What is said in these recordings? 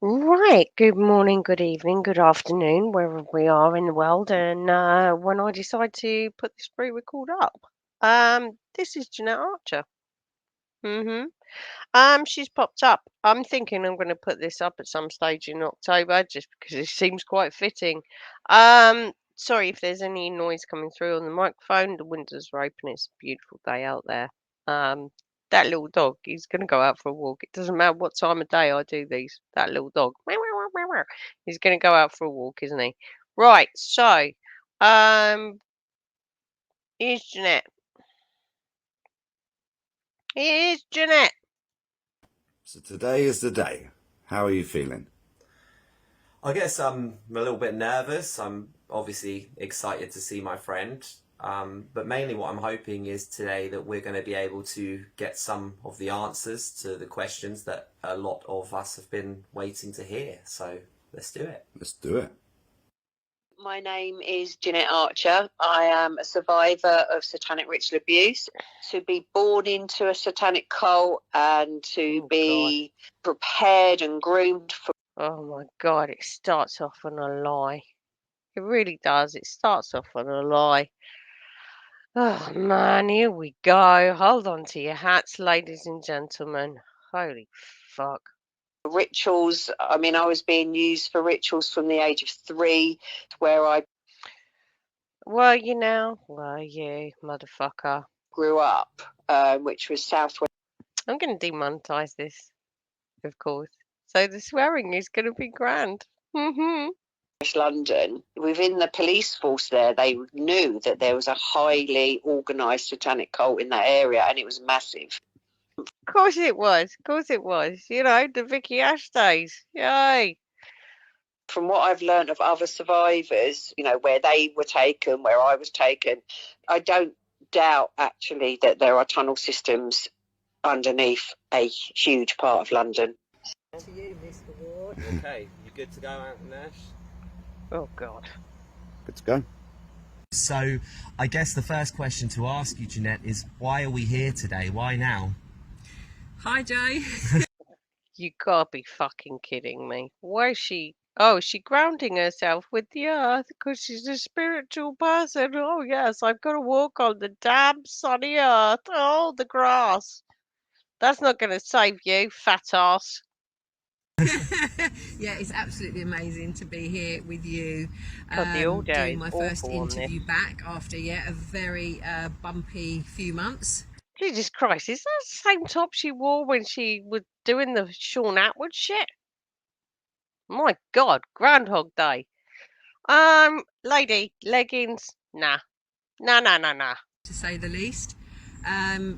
Right. Good morning, good evening, good afternoon, wherever we are in the world, and when I decide to put this pre-record up. This is Jeanette Archer. Mm-hmm. She's popped up. I'm thinking I'm going to put this up at some stage in October, just because it seems quite fitting. Sorry if there's any noise coming through on the microphone. The windows are open. It's a beautiful day out there. Um, that little dog, he's going to go out for a walk. It doesn't matter what time of day I do these. That little dog, meow, meow, meow, meow, meow. He's going to go out for a walk, isn't he? Right. So, um, here's Jeanette. Here's Jeanette. So today is the day. How are you feeling? I guess I'm a little bit nervous. I'm obviously excited to see my friend. But mainly what I'm hoping is today that we're going to be able to get some of the answers to the questions that a lot of us have been waiting to hear. So let's do it. Let's do it. My name is Jeanette Archer. I am a survivor of satanic ritual abuse. To be born into a satanic cult and to be prepared and groomed for. Oh my God, it starts off on a lie. It really does. It starts off on a lie. Oh man, here we go. Hold on to your hats, ladies and gentlemen. Holy fuck. Rituals. I mean, I was being used for rituals from the age of 3, where I Were you now? Were you, motherfucker? grew up, which was Southwest I'm going to demonetize this, of course. So the swearing is going to be grand. Mm-hmm. London. Within the police force there, they knew that there was a highly organised satanic cult in that area, and it was massive. Of course it was. Of course it was. You know, the Vicky Ash days. Yay. From what I've learned of other survivors, where they were taken, where I was taken, I don't doubt actually that there are tunnel systems underneath a huge part of London. To you, Mr. Ward. Okay, you good to go out, Nash? Oh God. Good to go. So, I guess the first question to ask you, Jeanette, is why are we here today? Why now? Hi, Jay. You gotta be fucking kidding me. Why is she? Oh, is she grounding herself with the earth because she's a spiritual person? Oh, yes, I've got to walk on the damn sunny earth. Oh, the grass. That's not going to save you, fat ass. Yeah, it's absolutely amazing to be here with you, God, the audio doing is my first awful on this. interview back after a very bumpy few months. Jesus Christ, is that the same top she wore when she was doing the Sean Atwood shit? My God, Groundhog Day. Lady, leggings, nah. Nah. To say the least.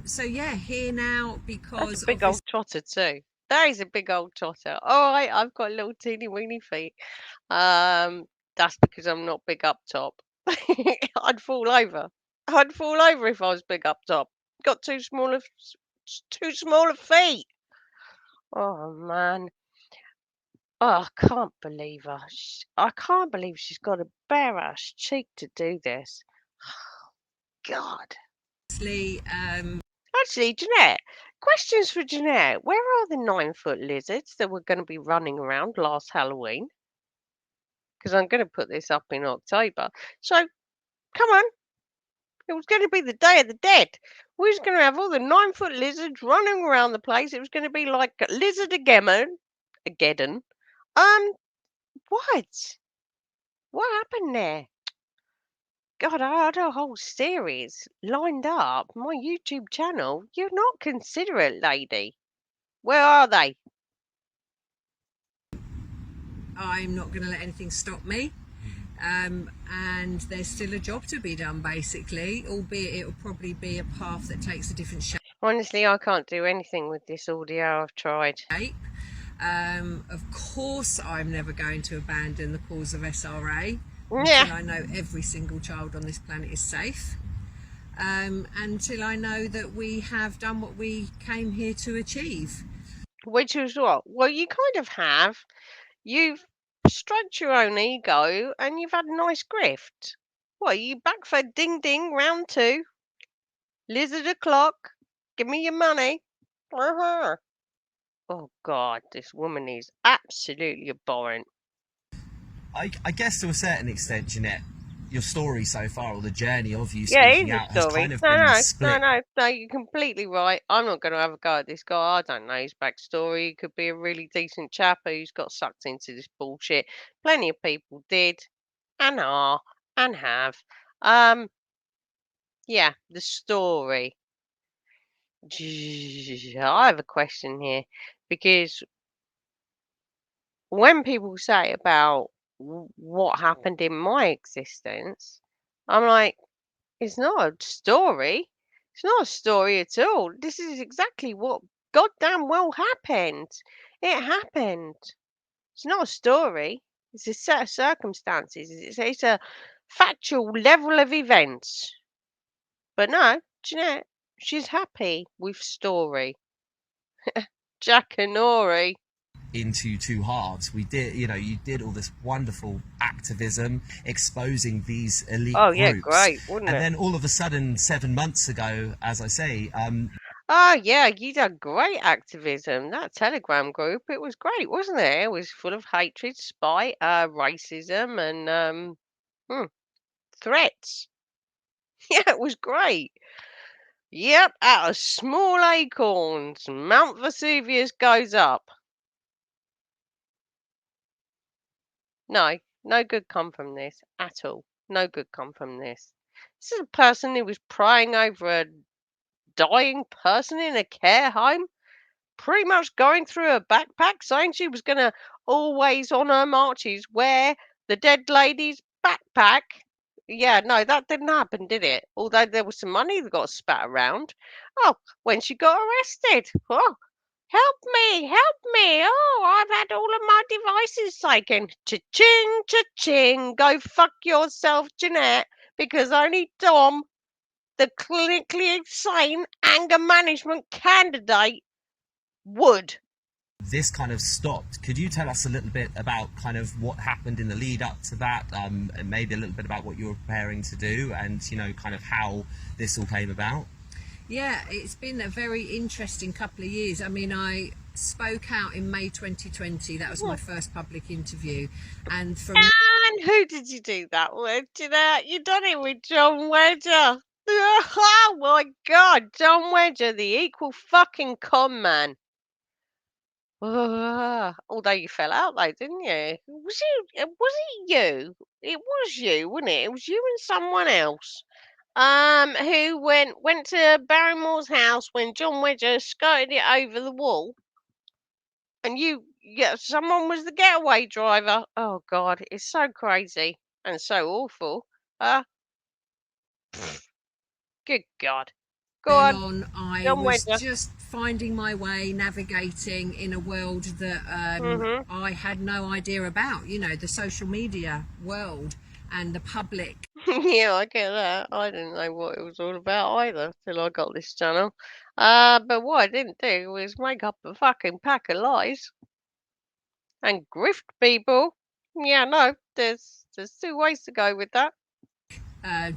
So yeah, here now That's because a big of old trotter too. That is a big old trotter. All right, I've got little teeny weeny feet. That's because I'm not big up top. I'd fall over. I'd fall over if I was big up top. Got too small of feet. Oh man. Oh, I can't believe her. I can't believe she's got a bare ass cheek to do this. God. obviously, Actually, Jeanette, questions for Jeanette. Where are the 9-foot lizards that were going to be running around last Halloween? Because I'm going to put this up in October. So, come on. It was going to be the Day of the Dead. We was going to have all the 9-foot lizards running around the place. It was going to be like Lizardageddon. What? What happened there? God, I had a whole series lined up. My YouTube channel. You're not considerate, lady. Where are they? I'm not going to let anything stop me. And there's still a job to be done, basically, albeit it will probably be a path that takes a different shape. Honestly, I can't do anything with this audio. I've tried. Of course, I'm never going to abandon the cause of SRA Yeah. until I know every single child on this planet is safe. Until I know that we have done what we came here to achieve. Which is what? Well, you kind of have. You've stroked your own ego and you've had a nice grift. What, are you back for ding ding round 2? Lizard o'clock. Give me your money. Uh-huh. oh God, this woman is absolutely abhorrent. I guess to a certain extent, Jeanette, your story so far, or the journey of you Yeah, it speaking is a out, has story. kind of No, been no, split. no, you're completely right. I'm not going to have a go at this guy. I don't know his backstory. He could be a really decent chap who's got sucked into this bullshit. Plenty of people did, and are, and have. Yeah, the story. I have a question here because when people say about what happened in my existence, I'm like, it's not a story. It's not a story at all. This is exactly what goddamn well happened. It happened. It's not a story. It's a set of circumstances. It's a factual level of events. But no, Jeanette, she's happy with story. Jackanory. Into two halves. We did, you did all this wonderful activism exposing these elite Oh yeah, groups, great, wouldn't and it? then all of a sudden, 7 months ago, as I say, Oh yeah, you done great activism. That Telegram group, it was great, wasn't it? It was full of hatred, spite, racism, and threats. Yeah, it was great. Yep, out of small acorns, Mount Vesuvius goes up. No, no good come from this at all. No good come from this. This is a person who was prying over a dying person in a care home, pretty much going through her backpack, saying she was going to always on her marches wear the dead lady's backpack. Yeah, no, that didn't happen, did it? Although there was some money that got spat around. Oh, when she got arrested. Oh, help me, help me. Oh, I've had all of my devices taken. Cha-ching, cha-ching. Go fuck yourself, Jeanette, because only Dom, the clinically insane anger management candidate, would. this kind of stopped. Could you tell us a little bit about kind of what happened in the lead up to that, and maybe a little bit about what you were preparing to do, and kind of how this all came about? Yeah, it's been a very interesting couple of years. I mean, I spoke out in May 2020. That was my first public interview, and from And who did you do that with? You done it with John Wedger. Oh my God, John Wedger, the equal fucking con man. Although you fell out though, didn't you? Was it you? It was you, wasn't it? It was you and someone else. Who went to Barrymore's house when John Wedger skirted it over the wall, and someone was the getaway driver. Oh God, it's so crazy and so awful. Uh, Good God. Go then on, on, I John was Wedger. just finding my way, navigating in a world that Mhm. I had no idea about. The social media world and the public. Yeah, I get that. I didn't know what it was all about either till I got this channel. But what I didn't do was make up a fucking pack of lies and grift people. Yeah, no, there's two ways to go with that.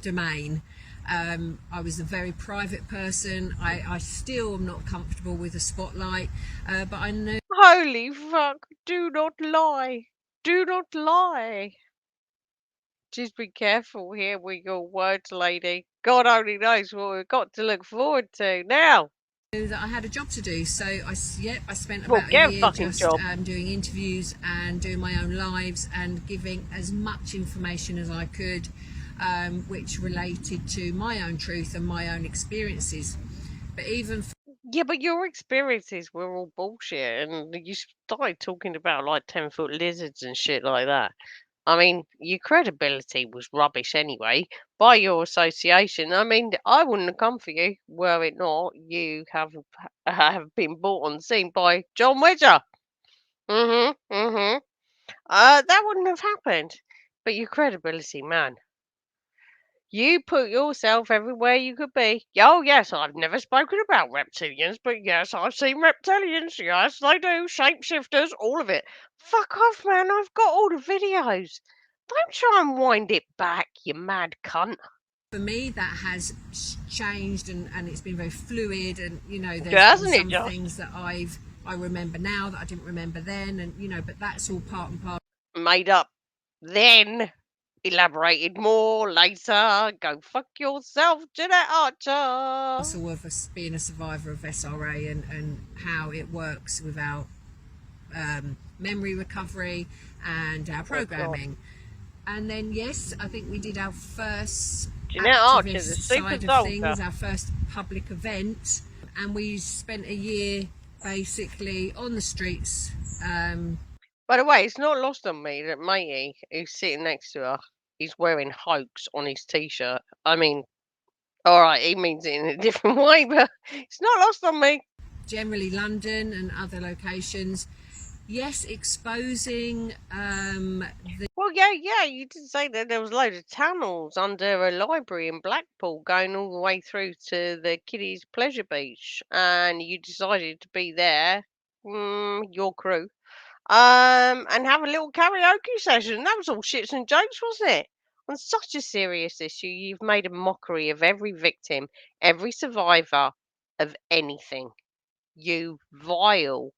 Domain. I was a very private person. I still am not comfortable with the spotlight, but I know. Holy fuck! Do not lie. Do not lie. Just be careful here with your words, lady. God only knows what we've got to look forward to now. That I had a job to do, so I spent Well, about get a a year fucking just job. doing interviews and doing my own lives and giving as much information as I could, which related to my own truth and my own experiences. But even Yeah, but your experiences were all bullshit, and you started talking about like 10-foot lizards and shit like that. I mean, your credibility was rubbish anyway, by your association. I mean, I wouldn't have come for you were it not you have been brought on the scene by John Wedger. Mm-hmm. That wouldn't have happened. But your credibility, man. You put yourself everywhere you could be. Oh, yes, I've never spoken about reptilians, but yes, I've seen reptilians. Yes, they do. Shapeshifters, all of it. Fuck off, man. I've got all the videos. Don't try and wind it back, you mad cunt. for me, that has changed, and it's been very fluid, and there's Hasn't been it, some Josh? things that I've I remember now that I didn't remember then, and you know, but that's all part and parcel Made up then, elaborated more later. Go fuck yourself, Jeanette Archer. of us being a survivor of SRA and how it works with our memory recovery and our programming. And then yes, I think we did our first Jeanette Archer, activist the super side of soldier. things, our first public event, and we spent a year basically on the streets. By the way, it's not lost on me that matey, who's sitting next to her, he's wearing hoax on his t-shirt. I mean, all right, he means it in a different way, but it's not lost on me. Generally London and other locations. Yes, exposing the Well, yeah, you did say that there was loads of tunnels under a library in Blackpool going all the way through to the kiddies' pleasure beach, and you decided to be there, your crew, and have a little karaoke session. That was all shits and jokes, wasn't it? On such a serious issue, you've made a mockery of every victim, every survivor of anything. You vile,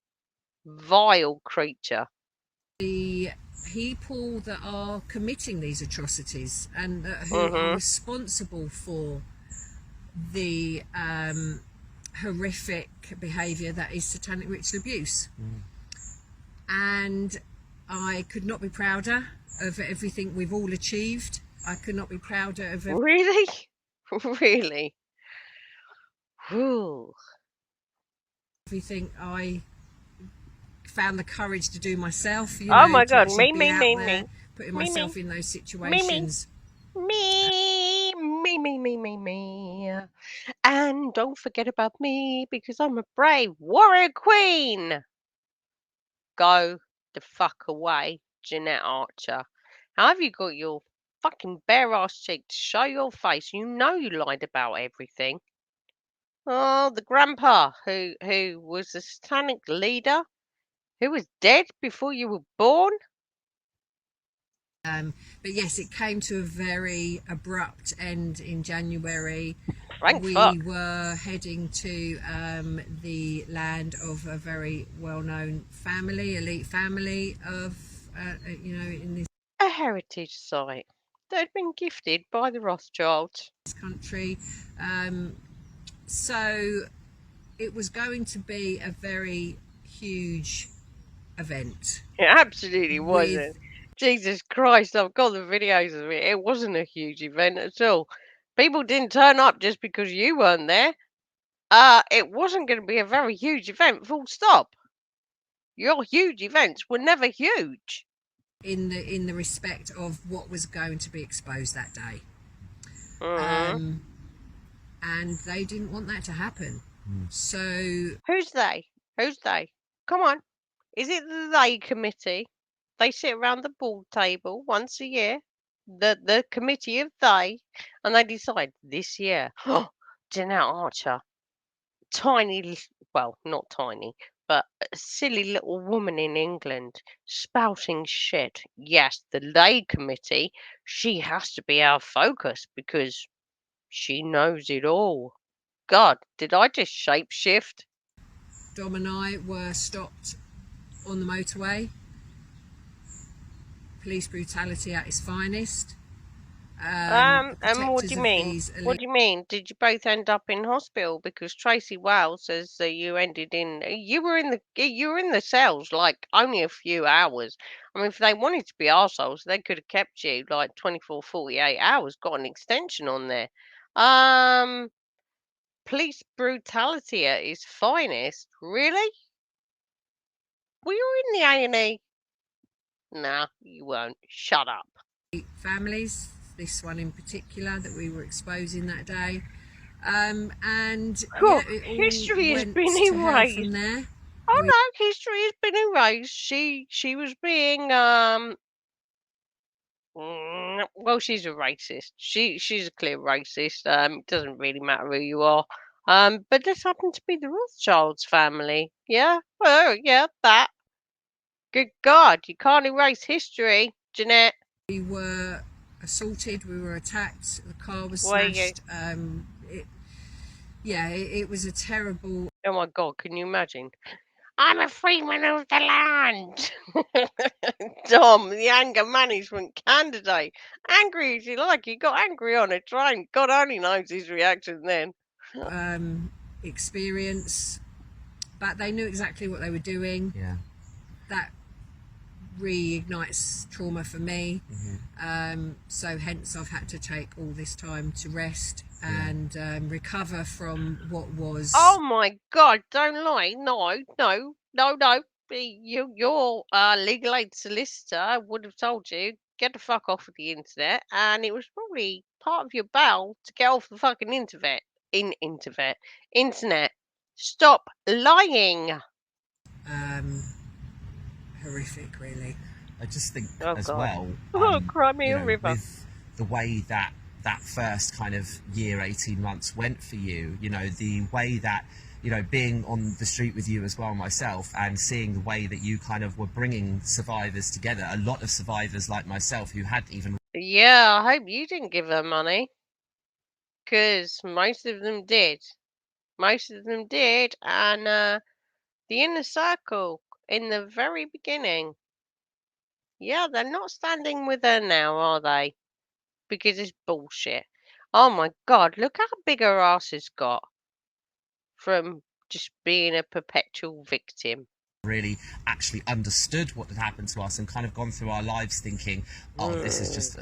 vile creature. people that are committing these atrocities and who Mm-hmm. are responsible for the horrific behaviour that is satanic ritual abuse. And I could not be prouder of everything we've all achieved. I could not be prouder of Really? Really? Whew. everything I found the courage to do myself. You Oh know, my to God, actually me, be out me, there, me. putting Me, me. myself in those situations. Me. And don't forget about me because I'm a brave warrior queen. Go the fuck away, Jeanette Archer. How have you got your fucking bare ass cheek to show your face? You know you lied about everything. Oh, the grandpa who was the satanic leader, who was dead before you were born. But yes, it came to a very abrupt end in January. Thank we fuck. were heading to the land of a very well-known family, elite family of, in this A heritage site that had been gifted by the Rothschilds. country. So it was going to be a very huge event. It absolutely With- wasn't. Jesus Christ, I've got the videos of it. It wasn't a huge event at all. People didn't turn up just because you weren't there. It wasn't going to be a very huge event, full stop. Your huge events were never huge. In the respect of what was going to be exposed that day. Mhm. And they didn't want that to happen. So Who's they? Who's they? Come on. Is it the they committee? They sit around the board table once a year. The committee of they, and they decide this year. Jeanette Archer, well, not tiny, but a silly little woman in England spouting shit. Yes, the they committee. She has to be our focus because she knows it all. God, did I just shapeshift? Dom and I were stopped on the motorway. Police brutality at its finest. And what do protectors you of mean? these What elite do you mean? Did you both end up in hospital? Because Tracy Wells says that you ended in you were in the cells like only a few hours. I mean, if they wanted to be arseholes, they could have kept you like 24, 48 hours, got an extension on there. Police brutality at its finest. Really? Were you in the A&E? Nah, you weren't. Shut up. families, this one in particular that we were exposing that day. And Cool. it all History has went been to hell erased. from there. Oh no, history has been erased. She was being well, she's a racist. She's a clear racist. It doesn't really matter who you are. But this happened to be the Rothschilds family. Yeah. Well, yeah, that. Good God, you can't erase history, Jeanette. We were assaulted, we were attacked, the car was Were you? smashed. It was a terrible. Oh my God, can you imagine? I'm a freeman of the land. Tom, the anger management candidate. Angry as you like. He got angry on a train. God only knows his reaction then. Experience, but they knew exactly what they were doing. Yeah. That reignites trauma for me. So hence I've had to take all this time to rest and recover from what was. Oh my God! Don't lie. No. Your legal aid solicitor would have told you get the fuck off of the internet, and it was probably part of your bail to get off the fucking internet. Internet. Stop lying. Horrific, really. I just think Oh, as God. well, Oh, cry me you a know, river. with the way that first kind of year, 18 months went for you, you know, the way that, you know, being on the street with you as well myself, and seeing the way that you kind of were bringing survivors together, a lot of survivors like myself who hadn't even Yeah, I hope you didn't give her money, because most of them did. Most of them did, and the inner circle in the very beginning. Yeah, they're not standing with her now, are they? Because it's bullshit. Oh my God, look how big her ass has got from just being a perpetual victim. really actually understood what had happened to us, and kind of gone through our lives thinking, oh, this is just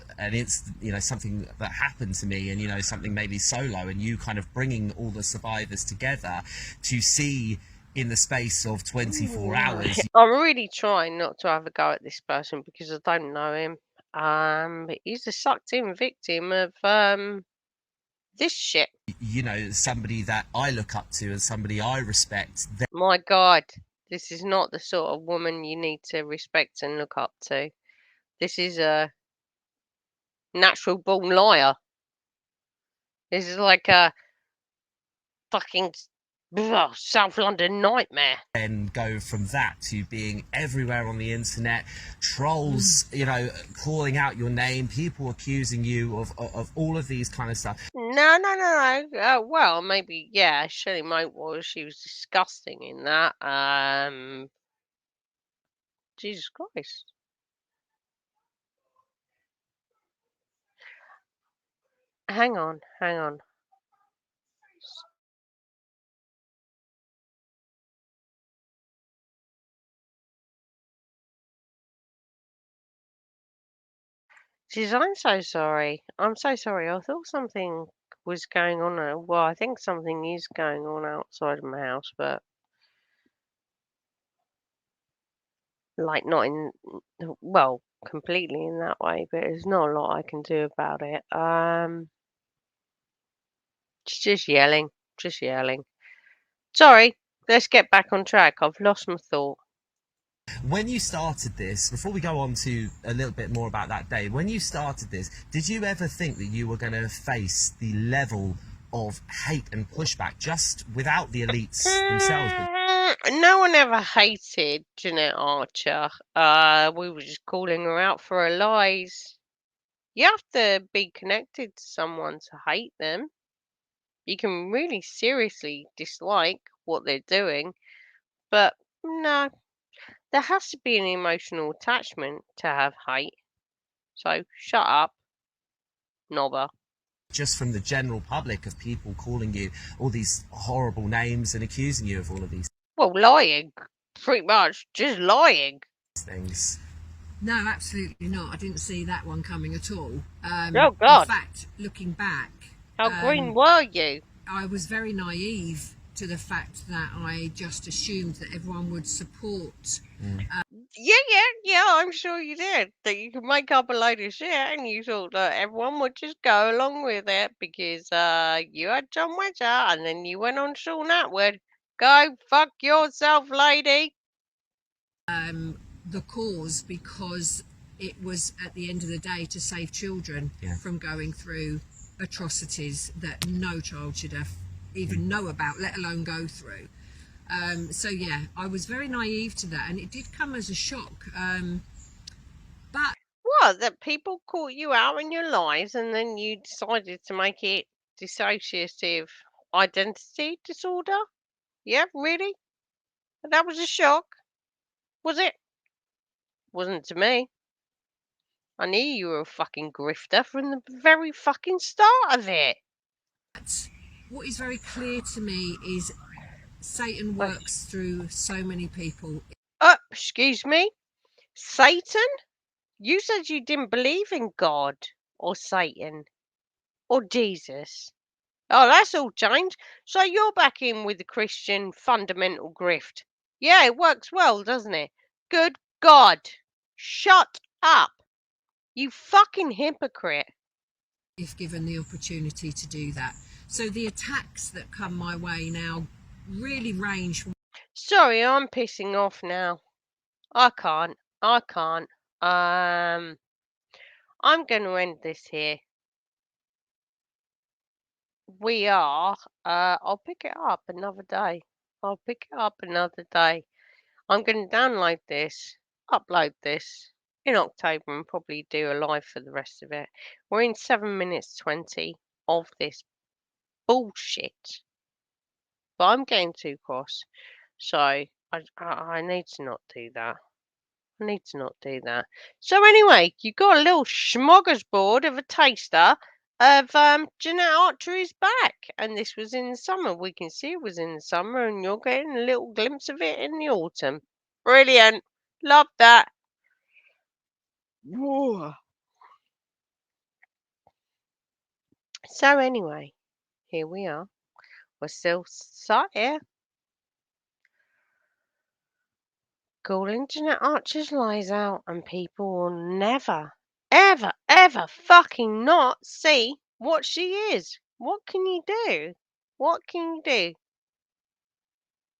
you know, something that happened to me, and, you know, something maybe solo, and you kind of bringing all the survivors together to see in the space of 24 hours. I'm really trying not to have a go at this person because I don't know him. But he's a sucked in victim of this shit. You know, somebody that I look up to and somebody I respect. My God, this is not the sort of woman you need to respect and look up to. This is a natural born liar. This is like a fucking South London nightmare. Then go from that to being everywhere on the internet, trolls, you know, calling out your name, people accusing you of all of these kind of stuff. No. Well, maybe, yeah, Shelley Moat was. She was disgusting in that. Jesus Christ. Hang on. Jeez, I'm so sorry. I'm so sorry. I thought something was going on. Well, I think something is going on outside of my house, but like not in, well, completely in that way, but there's not a lot I can do about it. Just yelling. Sorry, let's get back on track. I've lost my thought. When you started this, before we go on to a little bit more about that day, when you started this, did you ever think that you were going to face the level of hate and pushback just without the elites themselves? No one ever hated Jeanette Archer. We were just calling her out for her lies. You have to be connected to someone to hate them. You can really seriously dislike what they're doing, but no, there has to be an emotional attachment to have hate. So shut up, knobber. Just from the general public, of people calling you all these horrible names and accusing you of all of these Well, lying, pretty much, just lying. things. No, absolutely not. I didn't see that one coming at all. Oh, God. In fact, looking back, How green were you? I was very naive to the fact that I just assumed that everyone would support. Yeah, I'm sure you did. That you could make up a load of shit and you thought that everyone would just go along with it because you had John Wedger and then you went on Sean Atwood. Go fuck yourself, lady. The cause, because it was at the end of the day to save children from going through atrocities that no child should have even know about, let alone go through. So yeah, I was very naive to that, and it did come as a shock. But What, that people caught you out in your lies and then you decided to make it dissociative identity disorder? Yeah, really? That was a shock. Was it? Wasn't to me. I knew you were a fucking grifter from the very fucking start of it. But what is very clear to me is Satan works through so many people. Excuse me? Satan? You said you didn't believe in God or Satan or Jesus. Oh, that's all changed. So you're back in with the Christian fundamental grift. Yeah, it works well, doesn't it? Good God. Shut up. You fucking hypocrite. If given the opportunity to do that. So the attacks that come my way now really range from... Sorry, I'm pissing off now. I can't. I'm going to end this here. We are. I'll pick it up another day. I'm going to download this, upload this in October, and probably do a live for the rest of it. We're in 7 minutes 20 of this bullshit. But I'm getting too cross. So I need to not do that. So anyway, you got a little smorgasbord of a taster of Jeanette Archer is back, and this was in the summer. We can see it was in the summer, and you're getting a little glimpse of it in the autumn. Brilliant, love that. Whoa. So anyway, here we are. We're still sat here, calling Jeanette Archer's lies out, and people will never, ever, ever fucking not see what she is. What can you do?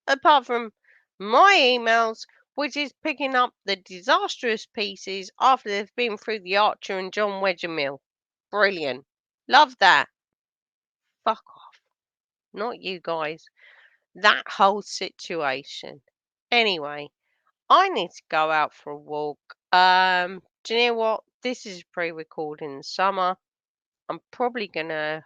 Apart from my emails, which is picking up the disastrous pieces after they've been through the Archer and John Wedger mill. Brilliant. Love that. Fuck off. Not you guys. That whole situation. Anyway, I need to go out for a walk. Do you know what? This is pre-recorded in the summer. I'm probably gonna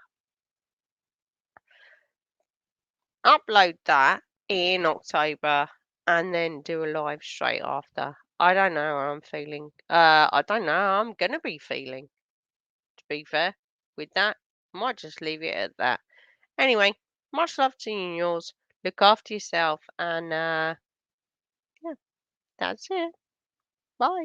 upload that in October and then do a live straight after. I don't know how I'm feeling. I don't know how I'm gonna be feeling, to be fair. With that, I might just leave it at that. Anyway, much love to you and yours. Look after yourself, and yeah, that's it. Bye.